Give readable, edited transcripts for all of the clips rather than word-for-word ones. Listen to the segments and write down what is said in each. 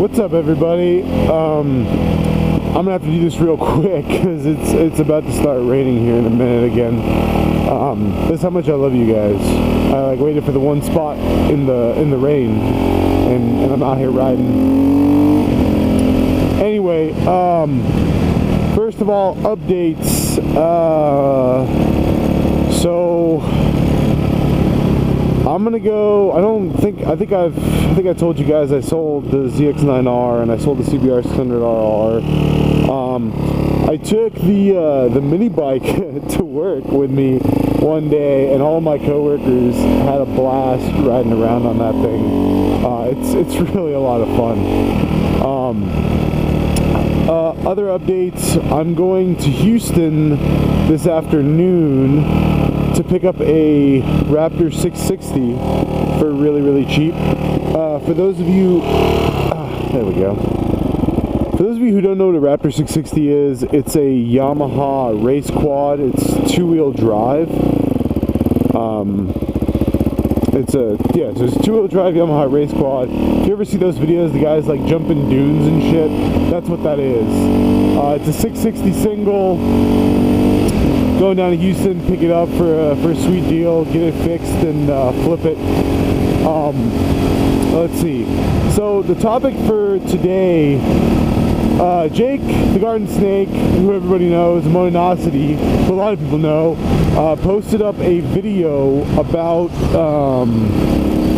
What's up, everybody? I'm gonna have to do this real quick because it's about to start raining here in a minute again. That's how much I love you guys. I waited for the one spot in the rain, and I'm out here riding. Anyway, first of all, updates. So I'm gonna go. I think I told you guys I sold the ZX9R and I sold the CBR 600RR. I took the mini bike to work with me one day, and all of my coworkers had a blast riding around on that thing. It's really a lot of fun. Other updates: I'm going to Houston this afternoon to pick up a Raptor 660 for really cheap. For those of you, there we go. For those of you who don't know what a Raptor 660 is, it's a Yamaha race quad. It's two-wheel drive. It's a two-wheel drive Yamaha race quad. If you ever see those videos, the guys like jumping dunes and shit, that's what that is. It's a 660 single. Going down to Houston, pick it up for a sweet deal, get it fixed, and flip it. Let's see. So the topic for today, Jake, the Garden Snake, who everybody knows, Monosity, who a lot of people know, posted up a video about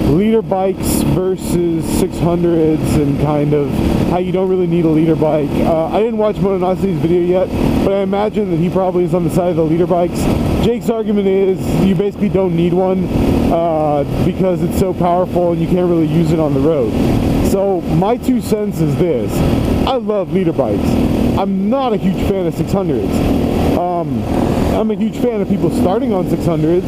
leader bikes versus 600s and kind of how you don't really need a leader bike. I didn't watch Monosity's video yet, but I imagine that he probably is on the side of the leader bikes. Jake's argument is you basically don't need one because it's so powerful and you can't really use it on the road. So my 2 cents is this: I love leader bikes. I'm not a huge fan of 600s. I'm a huge fan of people starting on 600s,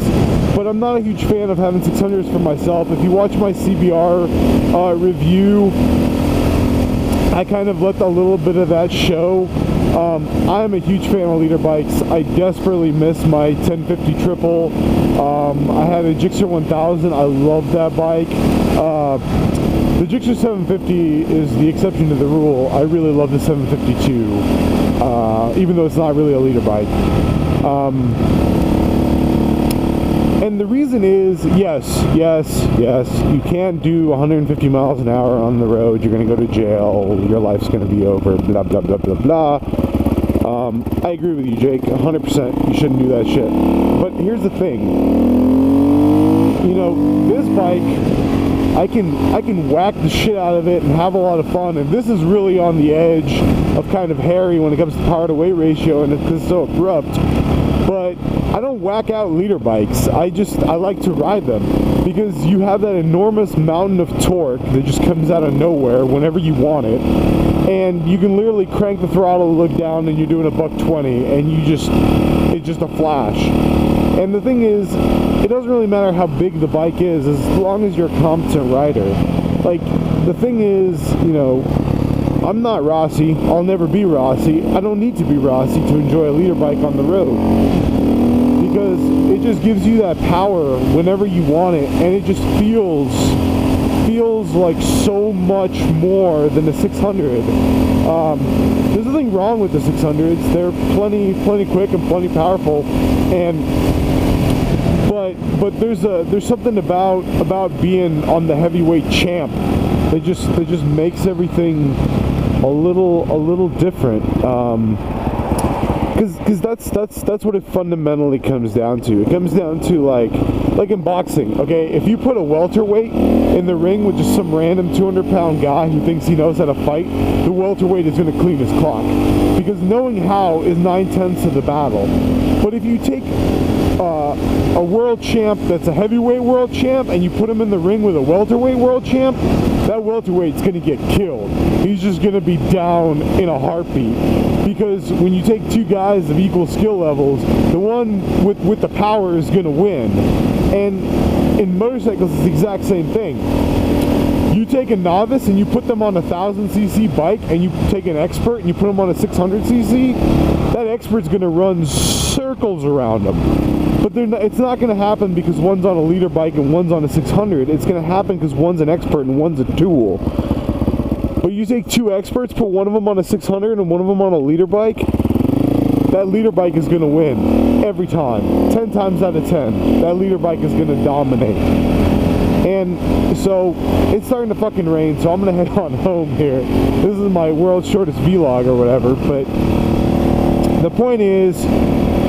but I'm not a huge fan of having 600s for myself. If you watch my CBR review, I kind of let a little bit of that show. I'm a huge fan of leader bikes. I desperately miss my 1050 triple. I had a Gixxer 1000. I love that bike. The Gixxer 750 is the exception to the rule. I really love the 752, even though it's not really a leader bike. And the reason is, yes, you can't do 150 miles an hour on the road. You're going to go to jail. Your life's going to be over, blah, blah, blah, blah, blah. I agree with you, Jake, 100%. You shouldn't do that shit. But here's the thing. You know, this bike, I can whack the shit out of it and have a lot of fun, and this is really on the edge of kind of hairy when it comes to power to weight ratio, and it's so abrupt. But I don't whack out leader bikes. I like to ride them because you have that enormous mountain of torque that just comes out of nowhere whenever you want it, and you can literally crank the throttle, look down, and you're doing a $120, and it's just a flash. And the thing is, it doesn't really matter how big the bike is as long as you're a competent rider. Like, the thing is, you know, I'm not Rossi. I'll never be Rossi. I don't need to be Rossi to enjoy a leader bike on the road, because it just gives you that power whenever you want it, and it just feels like so much more than the 600. There's nothing wrong with the 600s. They're plenty quick and plenty powerful, but there's something about being on the heavyweight champ that just makes everything a little different. Because that's what it fundamentally comes down to. It comes down to like in boxing, okay? If you put a welterweight in the ring with just some random 200-pound guy who thinks he knows how to fight, the welterweight is going to clean his clock, because knowing how is 9/10 of the battle. But if you take a world champ that's a heavyweight world champ and you put him in the ring with a welterweight world champ, that welterweight's going to get killed. He's just going to be down in a heartbeat. Because when you take two guys of equal skill levels, the one with the power is going to win. And in motorcycles, it's the exact same thing. You take a novice and you put them on a 1000cc bike, and you take an expert and you put them on a 600cc, that expert's going to run circles around them. But it's not going to happen because one's on a leader bike and one's on a 600. It's going to happen because one's an expert and one's a tool. But you take two experts, put one of them on a 600 and one of them on a leader bike, that leader bike is going to win every time. 10 times out of 10, that leader bike is going to dominate. And so it's starting to fucking rain, so I'm going to head on home here. This is my world's shortest vlog or whatever, but the point is,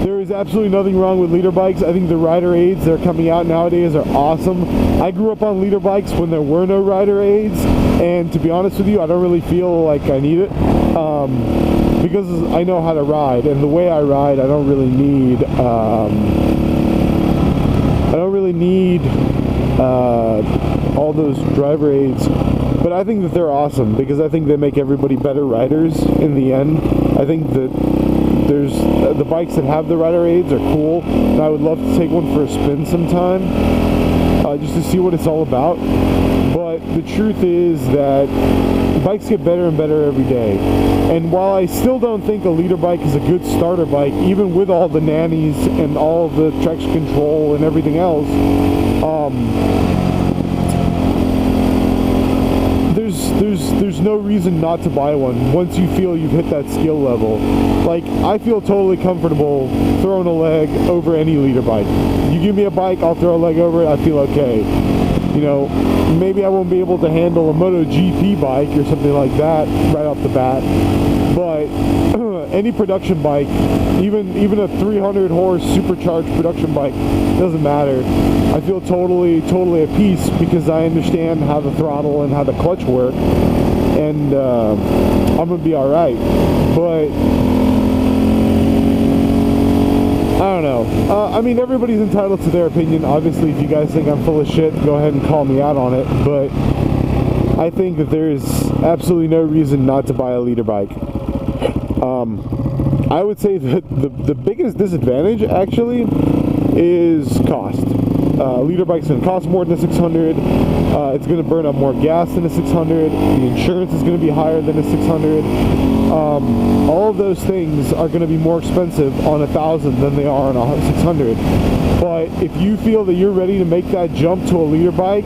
there is absolutely nothing wrong with leader bikes. I think the rider aids that are coming out nowadays are awesome. I grew up on leader bikes when there were no rider aids, and to be honest with you, I don't really feel like I need it, because I know how to ride, and the way I ride, I don't really need all those driver aids. But I think that they're awesome because I think they make everybody better riders in the end. I think that there's the bikes that have the rider aids are cool, and I would love to take one for a spin sometime, just to see what it's all about. But the truth is that bikes get better and better every day. And while I still don't think a leader bike is a good starter bike, even with all the nannies and all the traction control and everything else, there's no reason not to buy one once you feel you've hit that skill level. Like, I feel totally comfortable throwing a leg over any leader bike. You give me a bike, I'll throw a leg over it, I feel okay. You know, maybe I won't be able to handle a MotoGP bike or something like that right off the bat, but any production bike, even a 300 horse supercharged production bike, doesn't matter. I feel totally at peace because I understand how the throttle and how the clutch work, and I'm gonna be alright. But I don't know. I mean, everybody's entitled to their opinion. Obviously, if you guys think I'm full of shit, go ahead and call me out on it. But I think that there is absolutely no reason not to buy a leader bike. I would say that the biggest disadvantage, actually, is cost. Leader bike's going to cost more than a 600. It's going to burn up more gas than a 600. The insurance is going to be higher than a 600. All of those things are going to be more expensive on 1,000 than they are on a 600. But if you feel that you're ready to make that jump to a leader bike,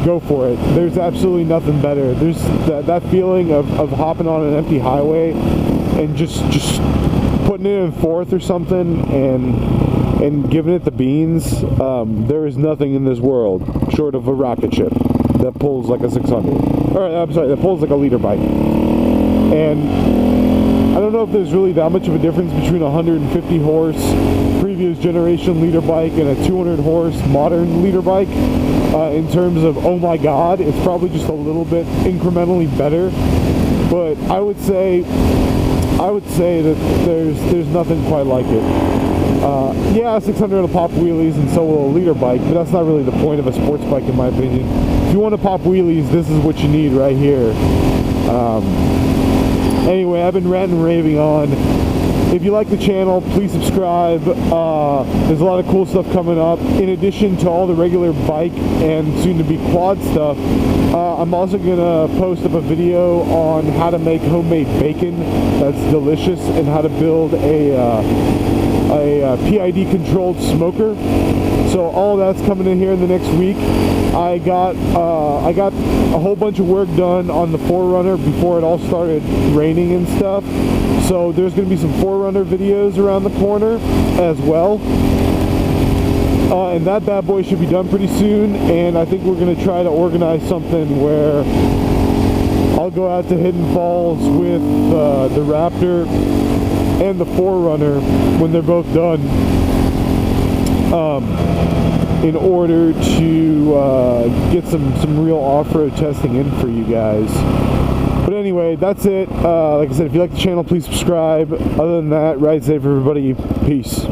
go for it. There's absolutely nothing better. There's that feeling of hopping on an empty highway and just putting it in fourth or something and giving it the beans. There is nothing in this world short of a rocket ship that pulls like a 600. Or I'm sorry, that pulls like a leader bike. And I don't know if there's really that much of a difference between a 150 horse previous generation leader bike and a 200 horse modern leader bike. In terms of, oh my god, it's probably just a little bit incrementally better. But I would say that there's nothing quite like it. Yeah, a 600 will pop wheelies and so will a leader bike, but that's not really the point of a sports bike in my opinion. If you want to pop wheelies, this is what you need right here. Anyway, I've been ranting and raving on. If you like the channel, please subscribe. There's a lot of cool stuff coming up. In addition to all the regular bike and soon-to-be quad stuff, I'm also going to post up a video on how to make homemade bacon that's delicious and how to build a PID-controlled smoker. So all that's coming in here in the next week. I got a whole bunch of work done on the 4Runner before it all started raining and stuff. So there's going to be some 4Runner videos around the corner as well. And that bad boy should be done pretty soon. And I think we're going to try to organize something where I'll go out to Hidden Falls with the Raptor and the 4Runner when they're both done, in order to get some real off-road testing in for you guys. But anyway, that's it. Like I said, if you like the channel, please subscribe. Other than that, ride safe, everybody. Peace.